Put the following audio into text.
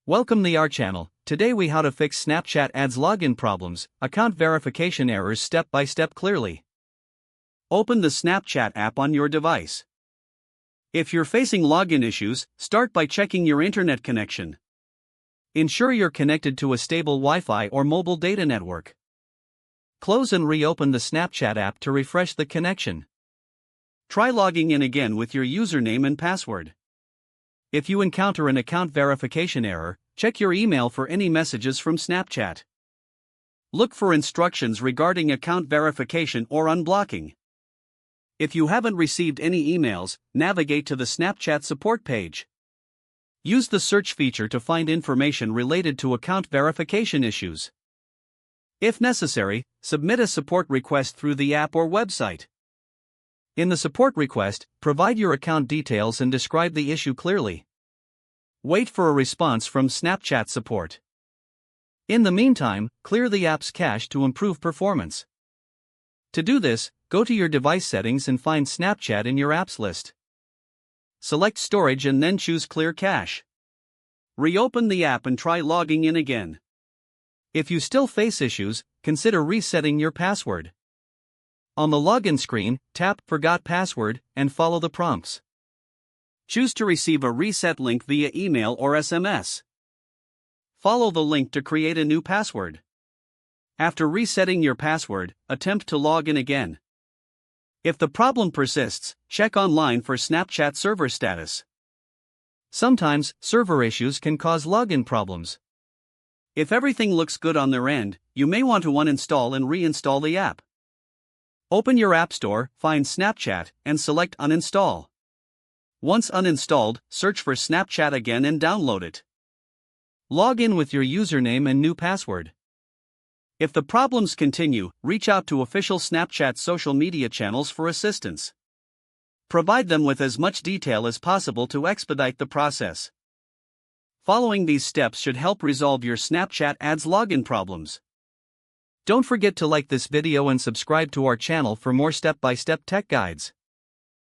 Welcome to our channel. Today we how to fix Snapchat ads login problems, account verification errors step by step clearly. Open the Snapchat app on your device. If you're facing login issues, start by checking your internet connection. Ensure you're connected to a stable Wi-Fi or mobile data network. Close and reopen the Snapchat app to refresh the connection. Try logging in again with your username and password. If you encounter an account verification error, check your email for any messages from Snapchat. Look for instructions regarding account verification or unblocking. If you haven't received any emails, navigate to the Snapchat support page. Use the search feature to find information related to account verification issues. If necessary, submit a support request through the app or website. In the support request, provide your account details and describe the issue clearly. Wait for a response from Snapchat support. In the meantime, clear the app's cache to improve performance. To do this, go to your device settings and find Snapchat in your apps list. Select storage and then choose clear cache. Reopen the app and try logging in again. If you still face issues, consider resetting your password. On the login screen, tap Forgot Password and follow the prompts. Choose to receive a reset link via email or SMS. Follow the link to create a new password. After resetting your password, attempt to log in again. If the problem persists, check online for Snapchat server status. Sometimes, server issues can cause login problems. If everything looks good on their end, you may want to uninstall and reinstall the app. Open your App Store, find Snapchat, and select Uninstall. Once uninstalled, search for Snapchat again and download it. Log in with your username and new password. If the problems continue, reach out to official Snapchat social media channels for assistance. Provide them with as much detail as possible to expedite the process. Following these steps should help resolve your Snapchat ads login problems. Don't forget to like this video and subscribe to our channel for more step-by-step tech guides.